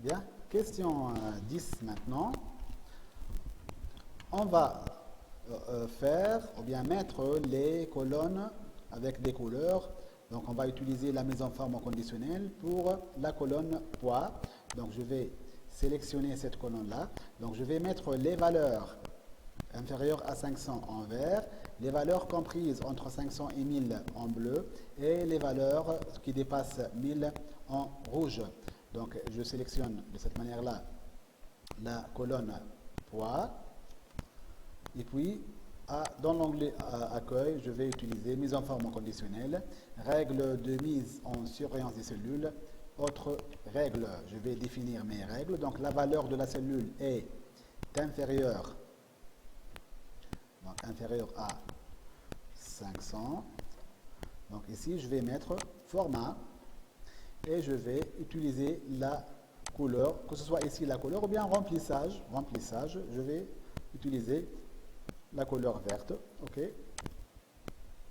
Bien, question 10 maintenant. On va faire ou bien mettre les colonnes avec des couleurs. Donc on va utiliser la mise en forme conditionnelle pour la colonne poids. Donc je vais sélectionner cette colonne-là. Donc je vais mettre les valeurs inférieures à 500 en vert, les valeurs comprises entre 500 et 1000 en bleu et les valeurs qui dépassent 1000 en rouge. Donc je sélectionne de cette manière-là la colonne poids et puis dans l'onglet accueil, je vais utiliser mise en forme conditionnelle, règle de mise en surveillance des cellules, autre règle, je vais définir mes règles. Donc la valeur de la cellule est inférieure, à 500. Donc ici, je vais mettre format et je vais utiliser la couleur, que ce soit ici la couleur ou bien remplissage, je vais utiliser la couleur verte, ok,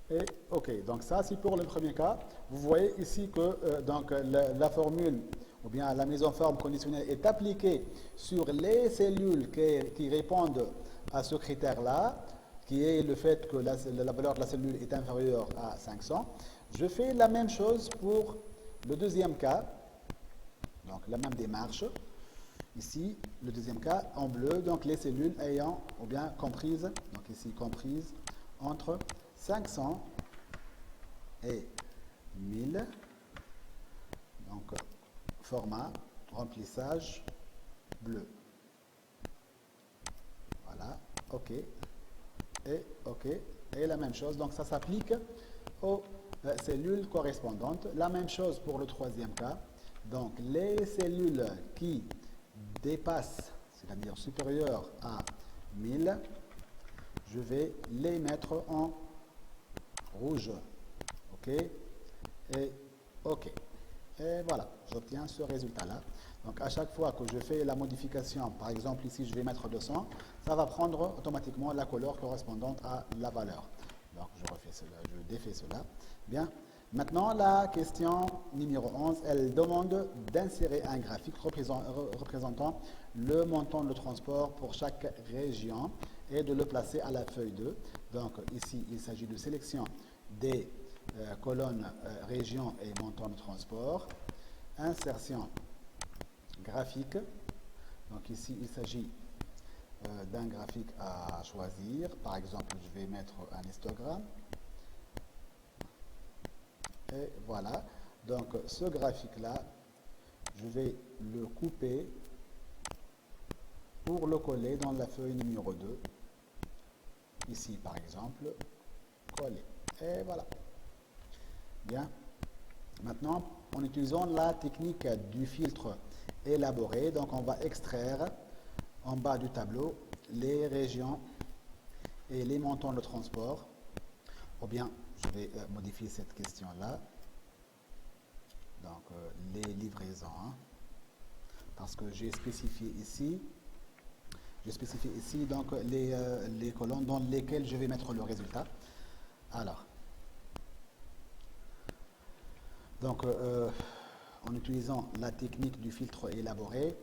et ok. Donc ça, c'est pour le premier cas. Vous voyez ici que donc la formule ou bien la mise en forme conditionnelle est appliquée sur les cellules qui répondent à ce critère-là, qui est le fait que la valeur de la cellule est inférieure à 500. Je fais la même chose pour le deuxième cas, donc la même démarche. Ici, le deuxième cas, en bleu, donc les cellules ayant, ou bien comprises, donc ici comprises, entre 500 et 1000. Donc, format, remplissage, bleu. Voilà, OK. Et OK. Et la même chose, donc ça s'applique aux cellules correspondantes. La même chose pour le troisième cas. Donc, les cellules qui dépassent, c'est-à-dire supérieures à 1000, je vais les mettre en rouge. OK. Et OK. Et voilà, j'obtiens ce résultat-là. Donc, à chaque fois que je fais la modification, par exemple, ici, je vais mettre 200, ça va prendre automatiquement la couleur correspondante à la valeur. Donc, je refais cela, je défais cela. Bien. Maintenant, la question numéro 11, elle demande d'insérer un graphique représentant le montant de transport pour chaque région et de le placer à la feuille 2. Donc, ici, il s'agit de sélection des colonnes région et montant de transport. Insertion graphique. Donc, ici, il s'agit d'un graphique à choisir. Par exemple, je vais mettre un histogramme. Et voilà, donc ce graphique-là, je vais le couper pour le coller dans la feuille numéro 2. Ici, par exemple, coller. Et voilà. Bien. Maintenant, en utilisant la technique du filtre élaboré, donc on va extraire en bas du tableau les régions et les montants de transport. Ou bien, je vais modifier cette question-là. Donc, les livraisons. Parce que j'ai spécifié ici donc les colonnes dans lesquelles je vais mettre le résultat. Alors, donc, en utilisant la technique du filtre élaboré,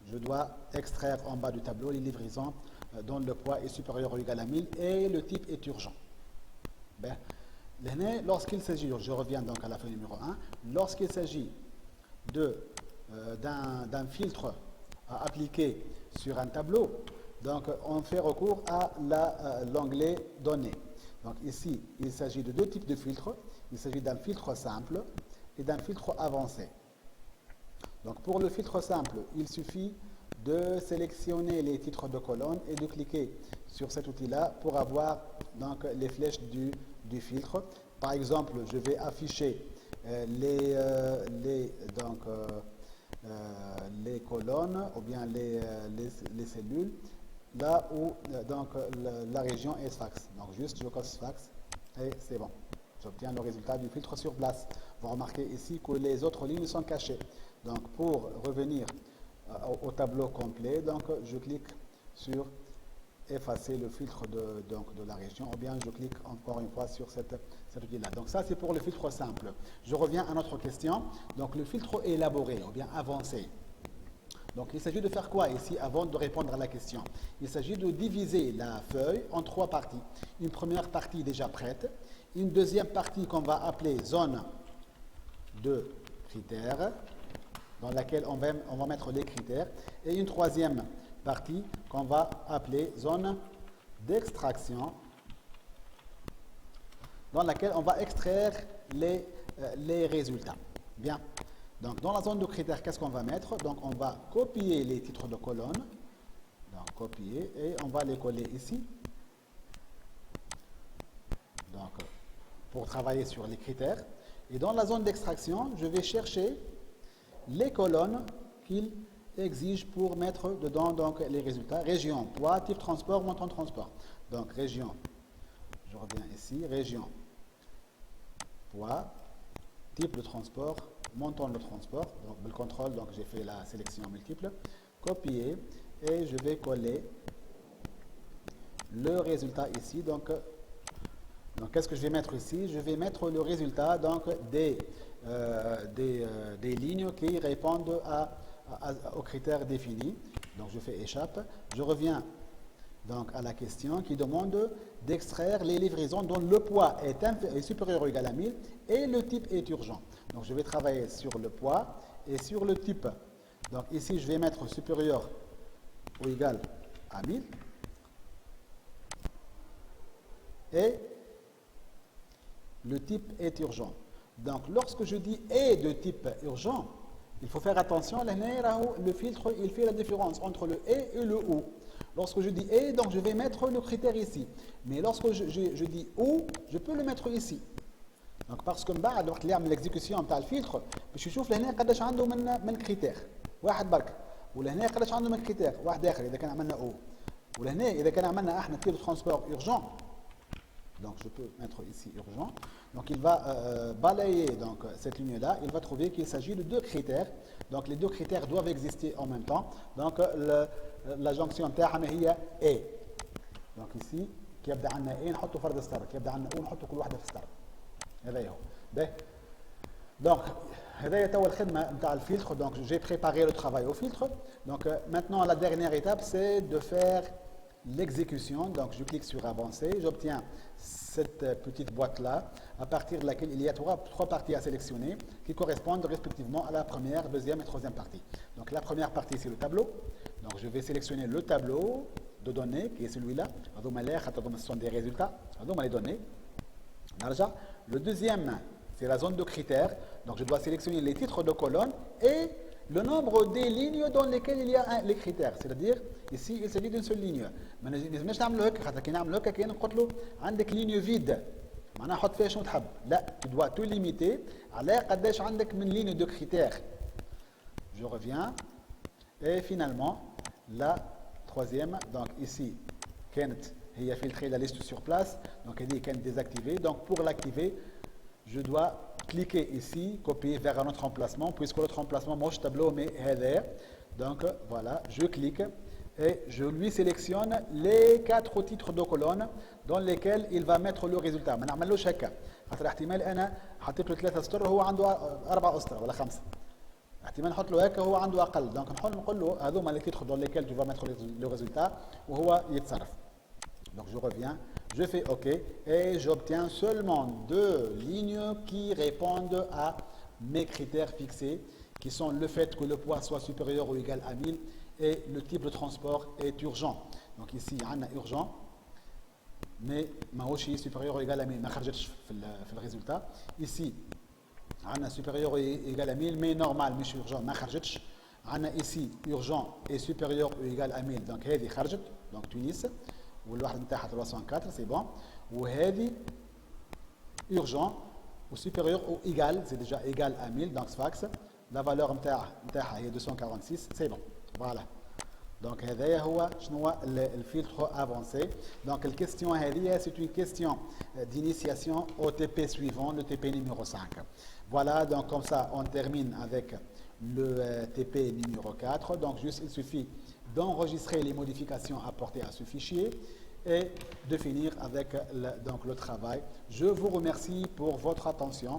je dois extraire en bas du tableau les livraisons dont le poids est supérieur ou égal à 1000 et le type est urgent. Ben, lorsqu'il s'agit, je reviens donc à la feuille numéro 1, lorsqu'il s'agit d'un filtre à appliquer sur un tableau, donc on fait recours à l'onglet données. Donc ici, il s'agit de deux types de filtres. Il s'agit d'un filtre simple et d'un filtre avancé. Donc pour le filtre simple, il suffit de sélectionner les titres de colonne et de cliquer sur cet outil-là pour avoir donc les flèches du filtre. Par exemple, je vais afficher les colonnes ou bien les cellules là où donc la région est Sfax. Donc juste je coche Sfax et c'est bon. J'obtiens le résultat du filtre sur place. Vous remarquez ici que les autres lignes sont cachées. Donc pour revenir au tableau complet, donc je clique sur effacer le filtre de la région, ou bien je clique encore une fois sur cet outil-là. Donc ça, c'est pour le filtre simple. Je reviens à notre question. Donc le filtre élaboré, ou bien avancé. Donc il s'agit de faire quoi ici avant de répondre à la question? Il s'agit de diviser la feuille en 3 parties. Une première partie déjà prête, une deuxième partie qu'on va appeler zone de critères, dans laquelle on va mettre les critères, et une troisième partie qu'on va appeler zone d'extraction, dans laquelle on va extraire les résultats. Bien. Donc, dans la zone de critères, qu'est-ce qu'on va mettre? Donc, on va copier les titres de colonne. Donc, copier et on va les coller ici. Donc, pour travailler sur les critères. Et dans la zone d'extraction, je vais chercher les colonnes qu'il exige pour mettre dedans donc, les résultats. Région, poids, type transport, montant de transport. Donc, région, je reviens ici, région, poids, type de transport, montant de transport. Donc, le contrôle, donc j'ai fait la sélection multiple. Copier et je vais coller le résultat ici. Donc qu'est-ce que je vais mettre ici? Je vais mettre le résultat donc, des lignes qui répondent aux critères définis. Donc je fais échappe. Je reviens donc à la question qui demande d'extraire les livraisons dont le poids est supérieur ou égal à 1000 et le type est urgent. Donc je vais travailler sur le poids et sur le type. Donc ici je vais mettre supérieur ou égal à 1000 et le type est urgent. Donc lorsque je dis est de type urgent, il faut faire attention, le filtre il fait la différence entre le est et le ou. Lorsque je dis et, donc je vais mettre le critère ici. Mais lorsque je dis ou, je peux le mettre ici. Donc parce que بعد وقت اللي يعمل l'exécution نتاع الفلتر باش يشوف لهنا قداش عنده من كريتير واحد برك ولهنا قداش عنده من كريتير واحد اخر اذا كان عملنا او ولهنا اذا كان عملنا احنا تيب ترانسبور urgent. Donc je peux mettre ici urgent. Donc il va balayer donc, cette ligne-là. Il va trouver qu'il s'agit de 2 critères. Donc les 2 critères doivent exister en même temps. Donc la jonction تاعنا هي A. Donc ici كيبدا عندنا A نحطه فرد ستار كيبدا عندنا O نحطه كل واحدة في ستار. هذا هو. Donc هذا توا الخدمة نتاع الفلتر. Donc j'ai préparé le travail au filtre. Donc maintenant la dernière étape c'est de faire l'exécution. Donc je clique sur avancer, j'obtiens cette petite boîte là à partir de laquelle il y a 3 parties à sélectionner qui correspondent respectivement à la première, deuxième et troisième partie. Donc la première partie c'est le tableau. Donc je vais sélectionner le tableau de données qui est celui-là. Ce sont des résultats, les données. Le deuxième c'est la zone de critères. Donc je dois sélectionner les titres de colonne et le nombre des lignes dans lesquelles il y a les critères. C'est-à-dire ici il s'agit d'une seule ligne. ما نجمش نعملوا هكا خاطر كي نعملوا هكا كاين نقول له عندك لينيو فيد معناها حط فيها شنو تحب. لا tu dois tout limiter على قداش عندك من ligne de critères. Je reviens et finalement la troisième. Donc ici كانت هي filtrer la liste sur place. Donc elle dit qu'elle est désactivée. Donc pour l'activer je dois cliquer ici, copier vers un autre emplacement, puisque l'autre emplacement, moi je tableau, mais header. Donc voilà, je clique et je lui sélectionne les 4 titres de colonne dans lesquels il va mettre le résultat. ما نعملوش هكا خاطر احتمال انا حطيت له 3 اسطر هو عنده 4 اسطر ولا 5. احتمال نحط له هكا هو عنده اقل. دونك نقول له هذوما les titres dans lesquels tu vas mettre le résultat وهو يتصرف. Donc je reviens, je fais OK et j'obtiens seulement 2 lignes qui répondent à mes critères fixés, qui sont le fait que le poids soit supérieur ou égal à 1000 et le type de transport est urgent. Donc ici, on a urgent, mais mahoshi supérieur ou égal à 1000, ma خرجتش في le résultat. Ici, on a supérieur ou égal à 1000, mais normal, mais urgent, ma خرجتش. On a ici urgent et supérieur ou égal à 1000, donc هذه خرجت, donc Tunis. والواحد نتاعها 304 c'est bon وهذه urgent ou supérieur ou égal c'est déjà égal à 1000 donc Sfax la valeur نتاعها هي 246 c'est bon voilà donc هذايا هو شنو الفلتر avancé donc الكيستيون هذه c'est une question d'initiation au TP suivant le TP numéro 5 voilà donc comme ça on termine avec le TP numéro 4 donc juste il suffit d'enregistrer les modifications apportées à ce fichier et de finir avec donc le travail. Je vous remercie pour votre attention.